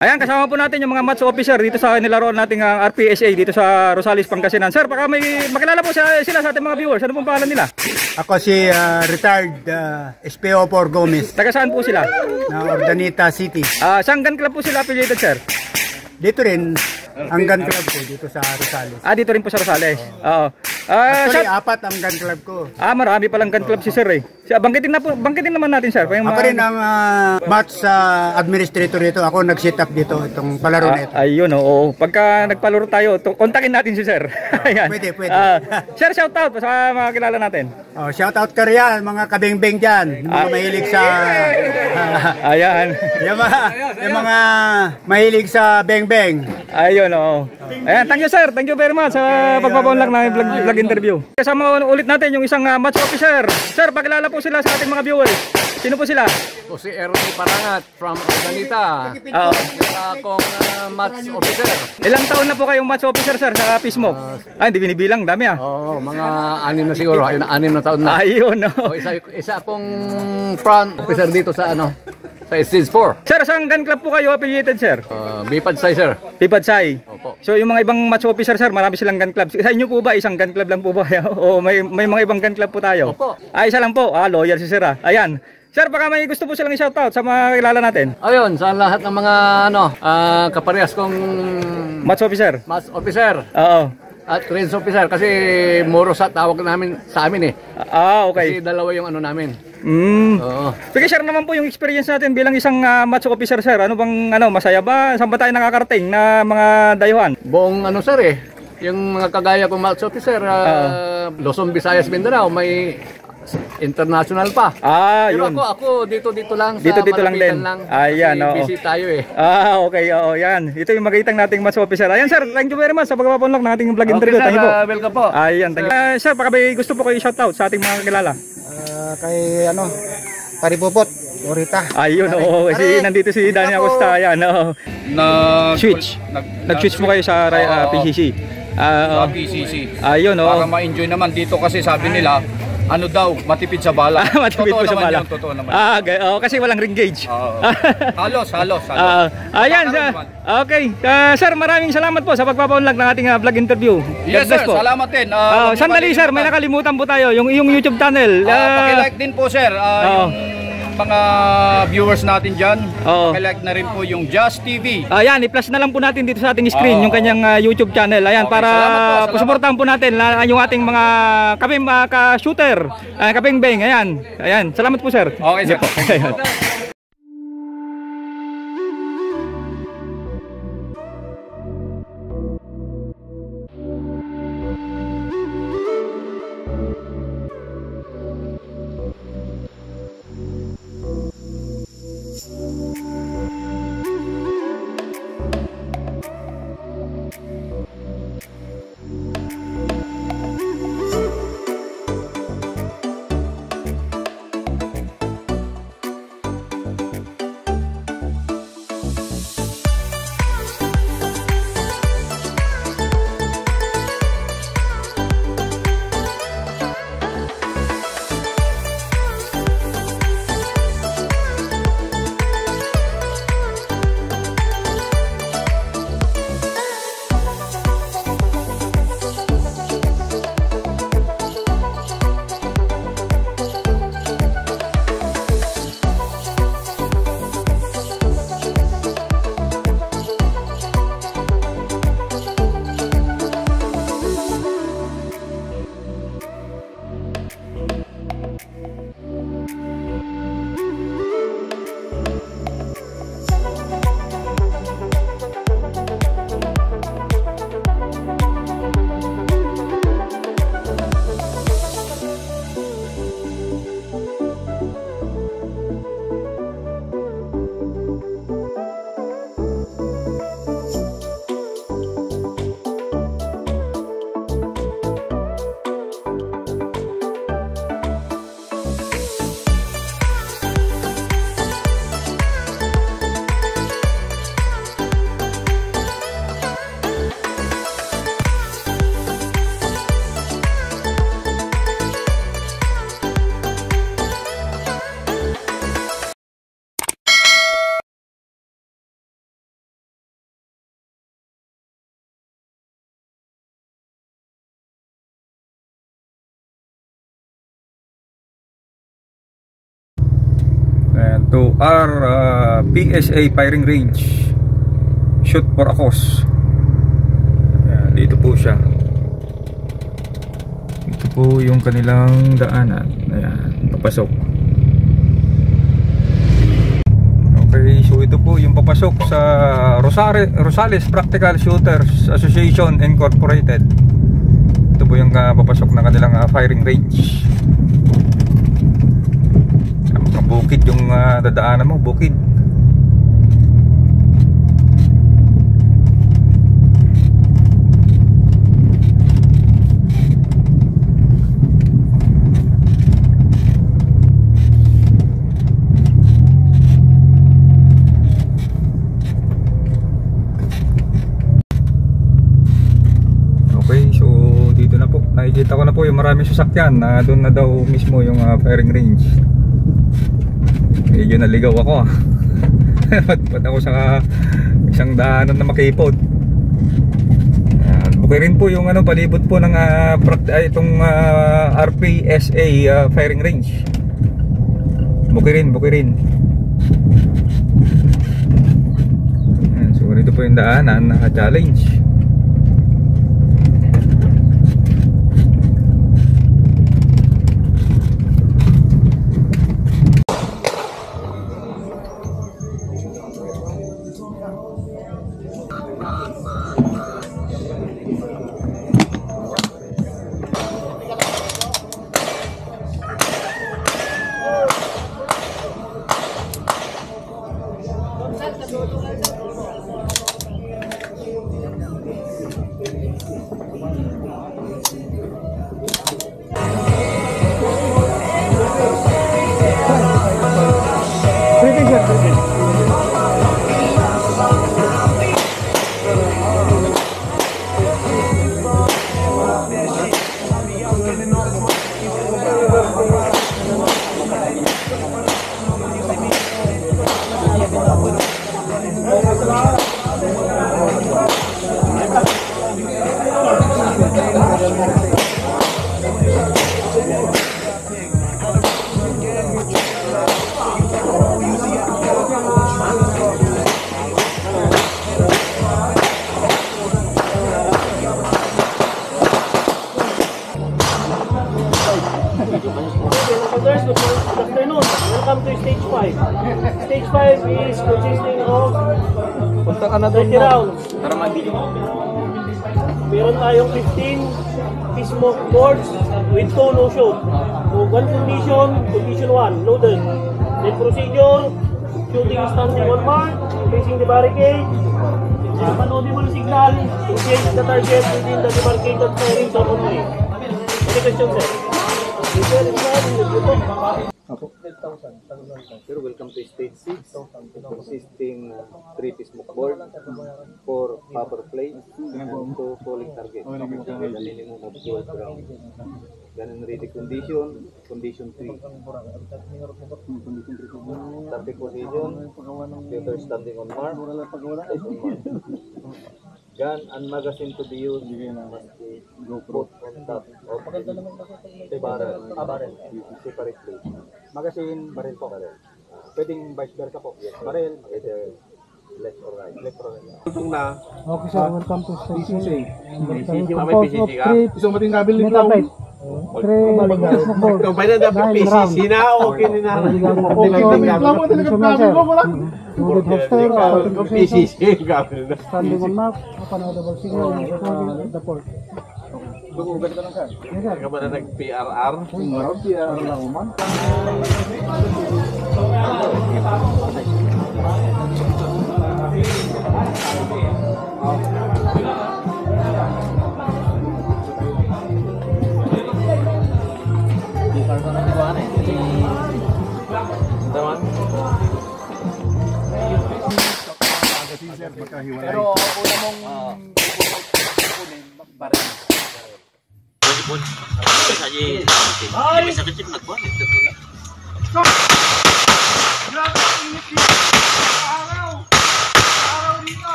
Ayan, kasama po natin yung mga match officer dito sa nilaroan nating RPSA dito sa Rosales, Pangasinan. Sir, baka may makilala po sila sa ating mga viewers. Ano pong pangalan nila? Ako si retired SPO4 Gomez. Taga saan po sila? Na Ordanita City. Saan gun club po sila affiliated, sir? Dito rin, ang gun club ko dito sa Rosales. Dito rin po sa Rosales. Oo. Actually, 4 ang gun club ko. Marami palang gun club si sir eh. Banggitin naman natin, sir. Ako rin ang match administrator dito. Ako nag-set up dito itong palaro na ito. Ayun, oo. Pagka nagpalaro tayo, kontakin natin si sir. Ayan. Pwede. Sir, shout out sa mga kilala natin. Shout out ka riyan, mga kabeng-beng dyan. Yung mga mahilig sa... Ayan. yung mga mahilig sa beng-beng. Ayun, oo. Ayan, thank you sir. Thank you very much sa pagpapaunlak ng vlog interview. Kasama ulit natin yung isang match officer. Sir, pakilala po sila sa ating mga viewers. Sino po sila? Po si Ernie Parangat from Ordanita. Akong match officer. Ilang taon na po kayong match officer, sir, sa Pismo? Hindi binibilang, dami Oo, mga 6 na siguro. 6 na taon na. Ayun, no. Isa akong front officer dito sa sa Stage 4. Sir, saan gun club po kayo affiliated, sir? Bipadsay, sir. Bipadsay. Opo. So yung mga ibang match officer, sir, marami silang gun club. Sa inyo po ba, isang gun club lang po ba? O may mga ibang gun club po tayo? Opo. Isa lang po. Loyal si sir. Ayan. Sir, baka may gusto po silang i-shoutout sa mga kilala natin. Ayun, sa lahat ng mga kaparehas kong match officer. Match officer. Oo. At range officer kasi muro sa tawag namin sa amin eh. Okay. Kasi dalawa yung namin. Oo. Sige, share naman po yung experience natin bilang isang match officer, sir. Ano bang masaya ba? Saan ba tayo nakakarating na mga dayuhan? Buong sir eh. Yung mga kagaya kong match officer, Luzon, Visayas, Mindanao, may international pa. Pero yun. ako dito lang sa dito lang din. Ayan, busy tayo eh. Okay, yan. Ito yung magitang nating match officer. Ayan, sir, thank you very much sa pagpapaunlak ng ating vlog interview. Okay, sir, welcome po. Ayan, thank you. Sir, baka may gusto po kayo shoutout sa ating mga kilala? Kay Paripupot, Orita. Ayun, kasi nandito si Danny Acosta. Ayan, Nag-switch mo kayo sa PCC. Sa PCC. Ayun, para ma-enjoy naman dito kasi sabi nila, matipid sa bala. Matipid po sa bala. Totoo naman. Kasi walang ring gauge. Halos. Ayan, okay. Sir, maraming salamat po sa pagpapaunlak ng ating vlog interview. Yes, sir. Salamat din. Sandali, sir. May nakalimutan po tayo. Yung YouTube channel. Paki-like din po, sir. Yung mga viewers natin dyan. Paki-like na rin po yung Just TV. Ayan, i-plus na lang po natin dito sa ating screen yung kanyang YouTube channel. Ayan, okay, para suportahan po natin yung ating mga ka-shooter, ka-beng-beng. Ayan. Salamat po, sir. Okay, sir. to our PSA firing range. Shoot for a cause. Ayan, dito po siya. Ito po yung kanilang daanan. Ayan, papasok. Okay, so ito po yung papasok sa Rosales Practical Shooters Association Incorporated. Ito po yung papasok na kanilang firing range. Bukid yung dadaanan mo, bukid. Okay, so dito na po. Nakikita ko na po yung maraming sasakyan na doon na daw mismo yung firing range. Medyo naligaw ako Ba't ako sa isang daanan na makipot. Okay rin po yung palibot po ng itong RPSA firing range. Bukirin. So ito po yung daanan na challenge. Welcome to stage 5. Stage 5 is consisting of 30 rounds. Meron tayong 15 smoke boards with 2 no-shoot. So, one condition 1, loaded. Then procedure, shooting standing on mark, facing the barricade, an-audible signal, engage the target within the demarcated firing zone only. Any question, sir? Sir, welcome to stage 6, consisting 3 smoke board, 4 power play, and 2 falling target. The minimum of 12 rounds. Gun and ready condition 3. Starting position, shooter standing on mark, eyes on mark. Gun and magazine to be used must be put on top of the barrel, separately. Magazine, baril po. Pwedeng vice versa po. Baril, Either left or right. Okay sir, welcome to PCC. PCC ka? Gusto mo ting kabil nito? 3 board. Kung pwede na PCC na, okay na. Okay lang mo talaga kabil mo wala. Loaded holster, PCC kabil na. standing on map, an-audible signal, recording the port. Dugugan ka lang sir. Yes sir. Ka ba na nag-PRR? Meron PR lang man. Pero una mong kukunin, baril.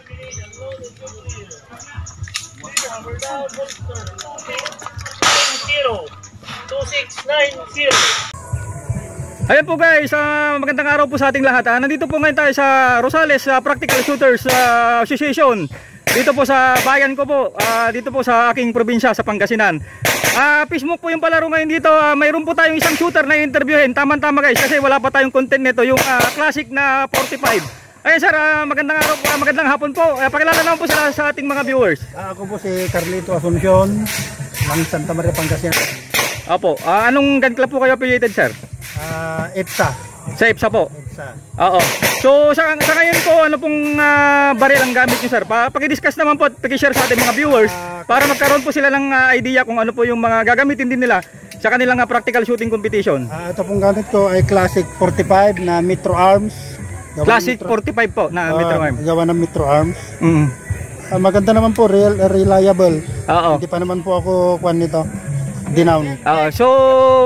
We're down, Monster. 2690. Ayan po guys, magandang araw po sa ating lahat. Nandito po ngayon tayo sa Rosales Practical Shooters Association. Dito po sa bayan ko po, dito po sa aking probinsya sa Pangasinan. Fishmook po yung palaro ngayon dito. Mayroon po tayong isang shooter na interviewin. Tama-tama guys, kasi wala pa tayong content nito, yung classic na 45. Ayan sir, magandang araw po, magandang hapon po. Pakilala naman po sila sa ating mga viewers. Ako po si Carlito Asuncion ng Santa Maria, Pangasinan. Opo, anong gun club po kayo affiliated sir? EPSA. Sa EPSA po? EPSA. Oo. So sa ngayon po, ano pong baril ang gamit nyo sir? Paki-discuss naman po at paki-share sa ating mga viewers para magkaroon po sila ng idea kung ano po yung mga gagamitin din nila sa kanilang practical shooting competition. Ito pong gamit ko ay Classic 45 na Metro Arms. Classic 45 po na Metro Arms. Gawa ng Metro Arms. Maganda naman po, reliable. Oo. Hindi pa naman po ako kuwan nito. Dinown. So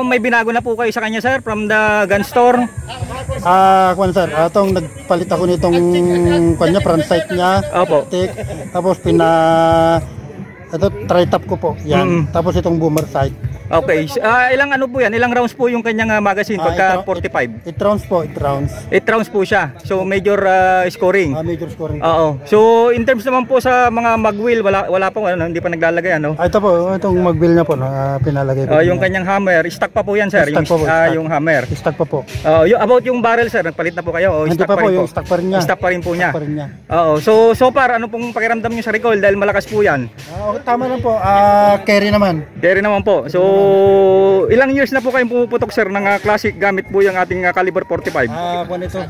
may binago na po kayo sa kanya sir from the gun store? Kuwan sir, atong nagpalit ako nitong kuwan niya, front sight niya. Opo. Tapos ito tri-top ko po. Yan. Tapos itong boomer sight. Okay. Ilang ano po yan? Ilang rounds po yung kanyang magazine pagka 45? 8 rounds po, 8 rounds. 8 rounds po siya. So major scoring. Major scoring. Oo. So in terms naman po sa mga mag-wheel, wala pa hindi pa naglalagay ano? Ito po, itong mag-wheel niya po na pinalagay po. Yung kanyang hammer, stock pa po yan sir. Stock po, yung hammer. Stock pa po. About yung barrel sir, nagpalit na po kayo o hindi stock pa pa rin po? Yung stock pa rin niya. Stock pa rin po niya. Stock pa rin niya. Oo. So far ano pong pakiramdam niyo sa recoil dahil malakas po yan? Tama lang po. Carry naman. Carry naman po. So ilang years na po kayong pumuputok sir ng classic gamit po yung ating caliber 45? Kuwan ito.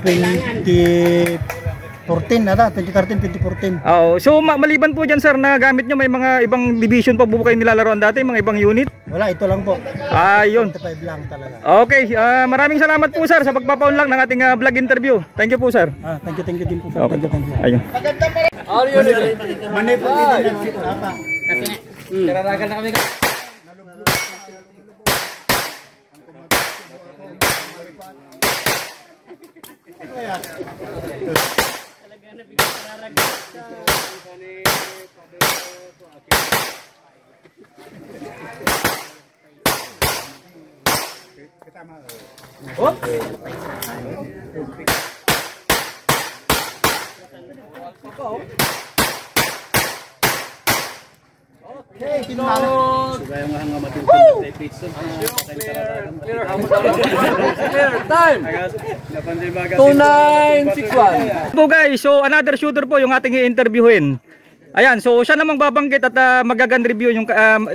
2014 ata, 2013, 2014. Oo. So maliban po dyan sir na gamit nyo, may mga ibang division pa po kayo nilalaroan dati, mga ibang unit? Wala, ito lang po. Yun. 25 lang talaga. Okay, maraming salamat po sir sa pagpapaunlak ng ating vlog interview. Thank you po sir. Thank you din po sir. Okay. Thank you. Ayun. Manay po din. Kararagan na kami. Time! 2961. Po guys, so another shooter po yung ating i-interviewin. Ayan, so siya namang babanggit at magagan review yung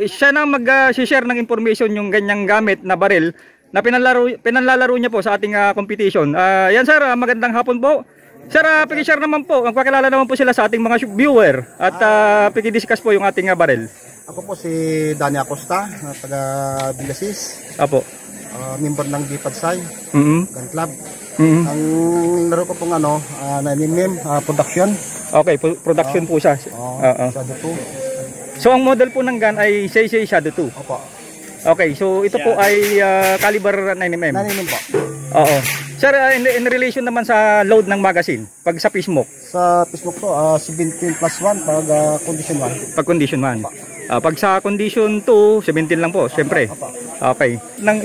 siya na mag-share ng information yung ganyang gamit na baril na pinanlalaro niya po sa ating competition. Yan sir, magandang hapon po. Sir, paki-share naman po, pakilala naman po sila sa ating mga viewer at paki-discuss po yung ating baril. Ako po si Dani Acosta, taga Villasis. Apo. Member ng Gipadsay, Gun Club. Ang laro ko pong 9mm production. Okay, production po siya. Shadow 2. So ang model po ng gun ay Seisei Shadow 2. Opo. Okay, so ito po ay caliber 9mm. 9mm po. Oo. Sir, in relation naman sa load ng magazine, pag sa fishmook? Sa fishmook po, 17+1 pag condition 1. Pag condition 1. Pag sa condition 2, 17 lang po, siyempre. Okay.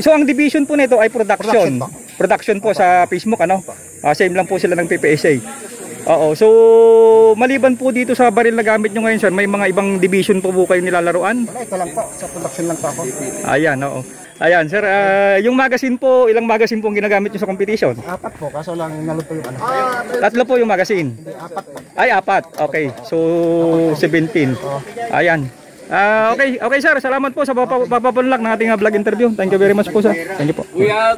So ang division po nito ay production. Production po sa fishmook, ano? Same lang po sila ng PPSA. Oo. So maliban po dito sa baril na gamit nyo ngayon sir, may mga ibang division po kayo nilalaroan? Ito lang po, sa production lang po ako. Ayan, oo. Ayan sir, yung magazine po, ilang magazine po ang ginagamit nyo sa competition? 4 po, kaso lang nalot po yung ano. 3 po yung magazine? 4 po. Ay, 4. Okay. So 17. Ayan. Okay sir, salamat po sa papapunlak ng ating vlog interview. Thank you very much po sir. Thank you po. We are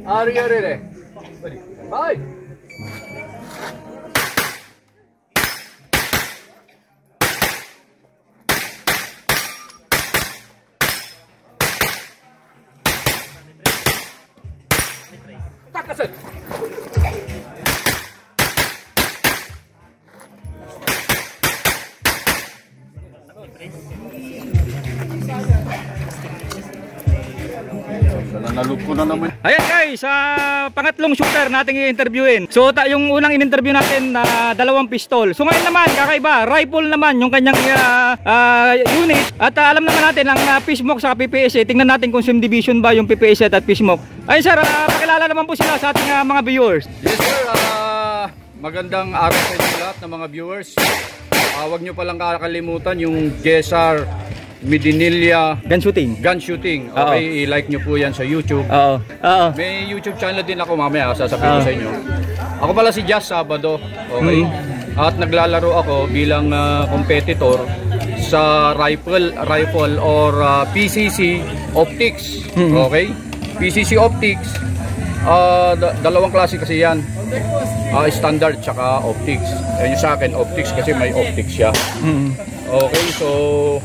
ready. Bye. Takasan. Nalog ko na naman. Ayan guys, pangatlong shooter nating i-interviewin. So yung unang in-interview natin na 2 pistol. So ngayon naman, kakaiba, rifle naman yung kanyang unit. At alam naman natin ang Fishmock sa PPSA. Tingnan natin kung Sim Division ba yung PPSA at Fishmock. Ayun sir, pakilala naman po sila sa ating mga viewers. Yes sir, magandang araw sa inyo lahat ng mga viewers. Huwag nyo palang kakalimutan yung JSR Medinilla gun shooting. Okay, i-like nyo po yan sa YouTube. May YouTube channel din ako, mamaya sasabihin ko sa inyo. Ako pala si Jazz Sabado. Okay. At naglalaro ako bilang competitor sa rifle or PCC optics. Okay? PCC optics. Dalawang klase kasi yan. Standard tsaka optics. Yung sa akin optics kasi may optics siya. Okay, so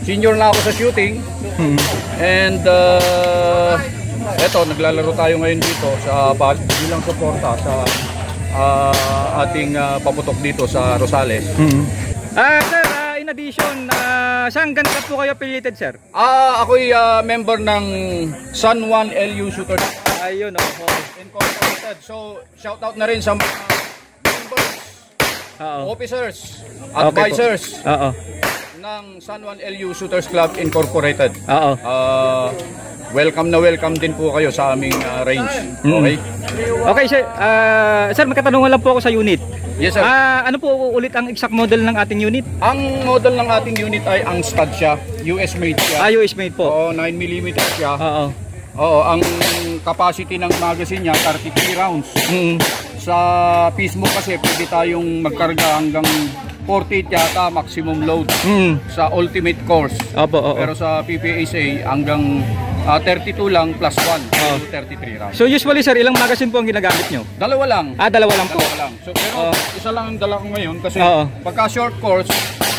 senior na ako sa shooting. And eto, naglalaro tayo ngayon dito sa bilang suporta sa ating paputok dito sa Rosales. Sir, in addition, saan gun club po kayo affiliated, sir? Ako'y member ng San Juan LU Shooters. Ayun, Incorporated. So, shout out na rin sa mga members, officers, advisors ng San Juan LU Shooters Club Incorporated. Welcome na welcome din po kayo sa aming range. Okay? Okay, sir. Sir, magkatanungan lang po ako sa unit. Yes, sir. Ano po ulit ang exact model ng ating unit? Ang model ng ating unit ay ang stud siya. US made siya. US made po. Oo, 9mm siya. Oo, ang capacity ng magazine niya 33 rounds. Sa Fishmock kasi pwede tayong magkarga hanggang 48 yata maximum load sa ultimate course. Pero sa PPSA hanggang 32 lang plus 1, 33 rounds. So usually sir, ilang magazine po ang ginagamit nyo? Dalawa lang. Dalawa lang po. So, pero isa lang ang dala ko ngayon kasi pagka short course,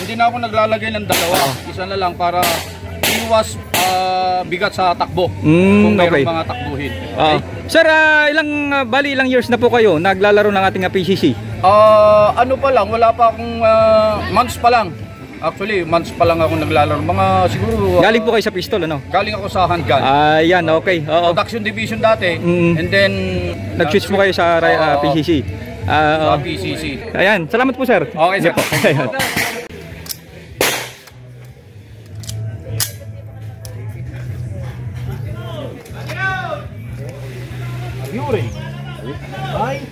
hindi na ako naglalagay ng dalawa. Isa na lang para iwas bigat sa takbo kung mayroong mga takbuhin. Okay? Sir, ilang years na po kayo naglalaro ng ating PCC? Ano pa lang, wala pa akong months pa lang. Actually, months pa lang ako naglalaro. Mga siguro... Galing po kayo sa pistol, ano? Galing ako sa handgun. Yan, okay. Production division dati. And then... Nag-switch po kayo sa PCC. Sa PCC. Ayan, salamat po sir. Okay sir. Yuri. Bye.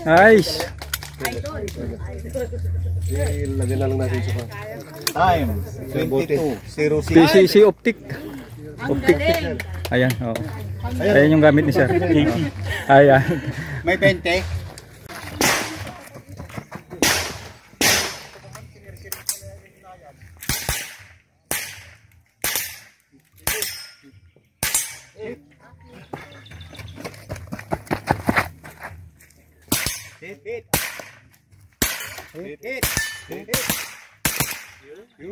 Nice. Ilagay na lang natin sa time 22:06. PCC optic. Ayan, ayan yung gamit ni sir. Ayan. May 20.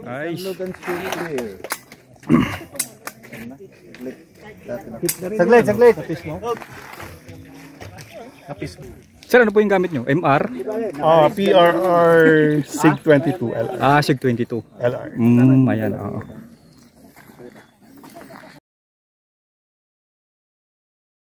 Nice. Saglit. Sir, ano po yung gamit nyo? MR? PRR SIG 22 LR. SIG 22 LR. Ayan,